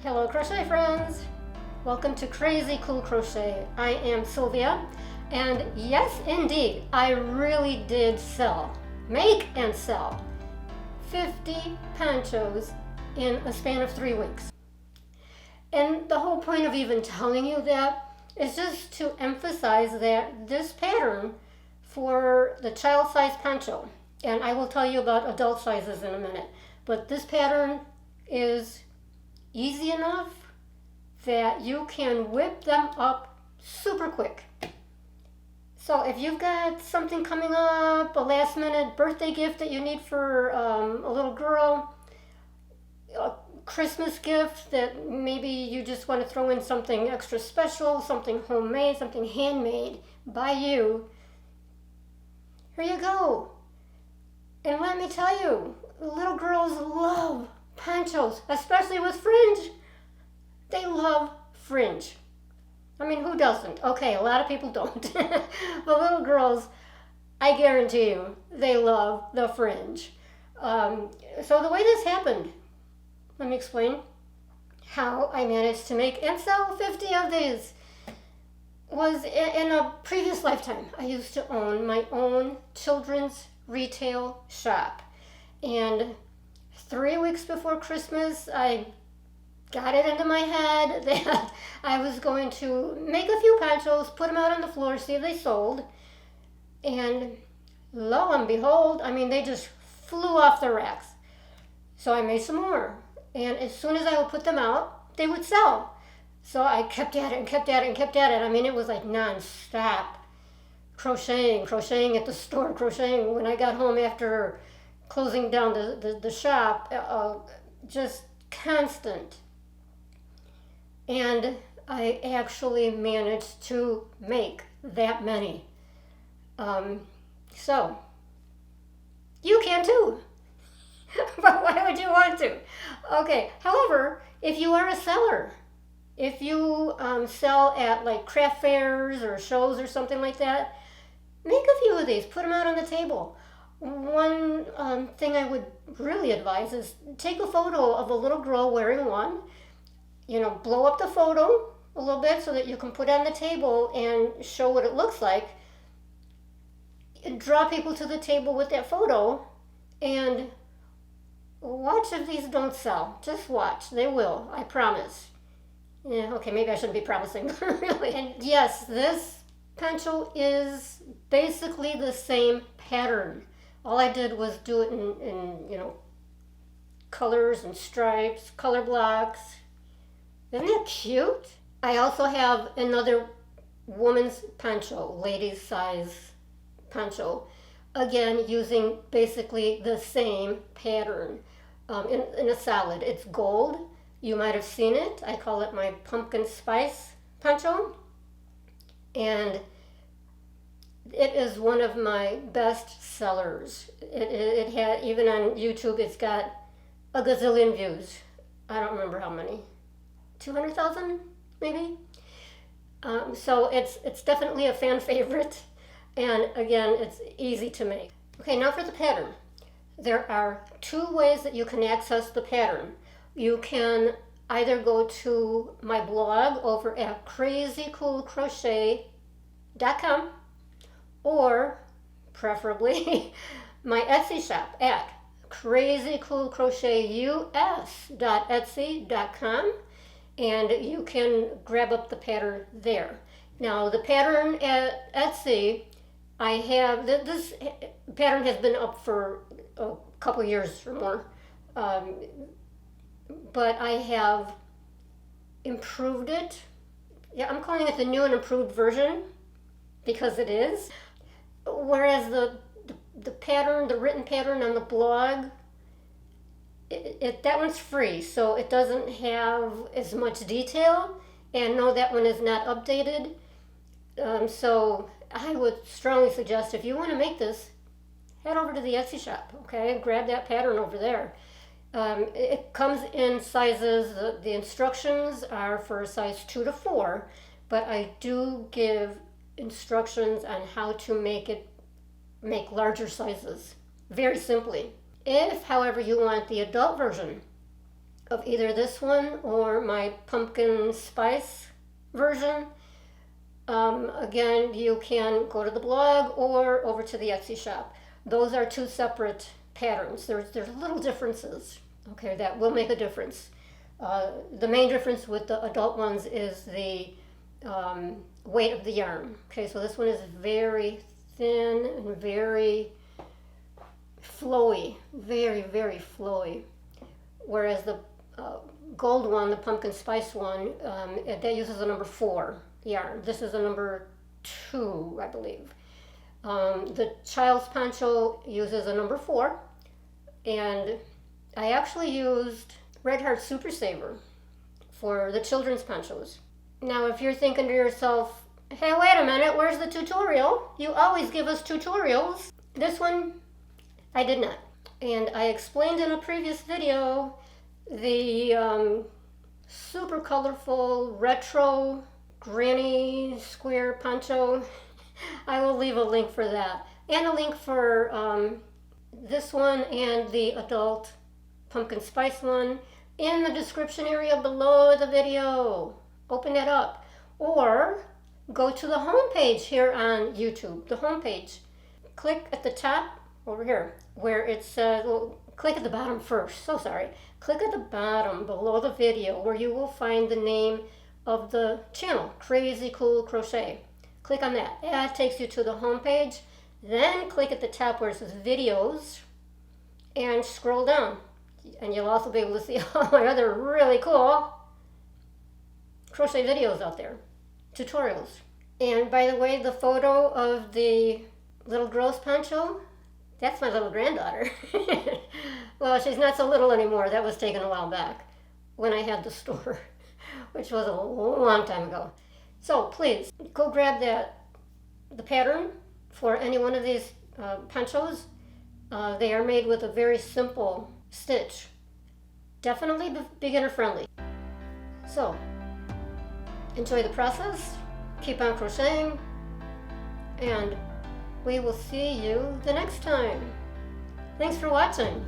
Hello crochet friends! Welcome to Crazy Cool Crochet. I am Sylvia, and yes indeed, I really did make and sell 50 ponchos in a span of 3 weeks. And the whole point of even telling you that is just to emphasize that this pattern for the child size poncho, and I will tell you about adult sizes in a minute, but this pattern is easy enough that you can whip them up super quick. So if you've got something coming up, a last minute birthday gift that you need for a little girl, a Christmas gift that maybe you just want to throw in something extra special, something homemade, something handmade by you, here you go. And let me tell you, little girls love ponchos, especially with fringe. They love fringe. I mean, who doesn't? Okay, a lot of people don't. But little girls, I guarantee you, they love the fringe. So the way this happened, let me explain how I managed to make and sell 50 of these. Was in a previous lifetime. I used to own my own children's retail shop. And 3 weeks before Christmas, I got it into my head that I was going to make a few ponchos, put them out on the floor, see if they sold. And lo and behold, I mean, they just flew off the racks. So I made some more. And as soon as I would put them out, they would sell. So I kept at it and kept at it and kept at it. I mean, it was like non-stop crocheting at the store, crocheting when I got home after closing down the shop, just constant. And I actually managed to make that many. So you can too. But why would you want to? Okay, however, if you are a seller, if you sell at like craft fairs or shows or something like that, make a few of these, put them out on the table. One thing I would really advise is take a photo of a little girl wearing one. You know, blow up the photo a little bit so that you can put it on the table and show what it looks like. Draw people to the table with that photo and watch if these don't sell. Just watch. They will. I promise. Yeah, okay, maybe I shouldn't be promising, really. And yes, this poncho is basically the same pattern. All I did was do it in you know, colors and stripes, color blocks. Isn't that cute? I also have another woman's poncho, ladies size poncho. Again, using basically the same pattern in a solid. It's gold. You might have seen it. I call it my pumpkin spice poncho. And it is one of my best sellers. It had, even on YouTube, it's got a gazillion views. I don't remember how many. 200,000 maybe? So it's definitely a fan favorite. And again, it's easy to make. Okay, now for the pattern. There are 2 ways that you can access the pattern. You can either go to my blog over at crazycoolcrochet.com or preferably my Etsy shop at crazycoolcrochetus.etsy.com, and you can grab up the pattern there. Now the pattern at Etsy, I have, this pattern has been up for a couple years or more, but I have improved it. Yeah, I'm calling it the new and improved version because it is. Whereas the pattern, the written pattern on the blog, that one's free, so it doesn't have as much detail, and no, that one is not updated. So I would strongly suggest, if you want to make this, head over to the Etsy shop, okay? Grab that pattern over there. It comes in sizes, the instructions are for size 2 to 4, but I do give instructions on how to make larger sizes, very simply. If, however, you want the adult version, of either this one or my pumpkin spice version. Again, you can go to the blog or over to the Etsy shop. Those are two separate patterns. There's little differences, okay, that will make a difference. The main difference with the adult ones is the weight of the yarn. Okay, so this one is very thin and very flowy, very, very flowy. Whereas the gold one, the pumpkin spice one, that uses a number 4 yarn. This is a number 2, I believe. The child's poncho uses a number 4, and I actually used Red Heart Super Saver for the children's ponchos. Now, if you're thinking to yourself, hey, wait a minute, where's the tutorial? You always give us tutorials. This one, I did not. And I explained in a previous video the super colorful retro granny square poncho. I will leave a link for that. And a link for this one and the adult pumpkin spice one in the description area below the video. Open that up. Or go to the home page here on YouTube. The home page. Click at the top over here where it says, well, click at the bottom first. So sorry. Click at the bottom below the video where you will find the name of the channel, Crazy Cool Crochet. Click on that. That takes you to the home page. Then click at the top where it says videos and scroll down. And you'll also be able to see all my other really cool crochet videos out there, tutorials. And by the way, the photo of the little girl's poncho, that's my little granddaughter. Well, she's not so little anymore. That was taken a while back when I had the store, which was a long time ago. So please go grab the pattern for any one of these ponchos. They are made with a very simple stitch. Definitely beginner friendly. So enjoy the process, keep on crocheting, and we will see you the next time. Thanks for watching.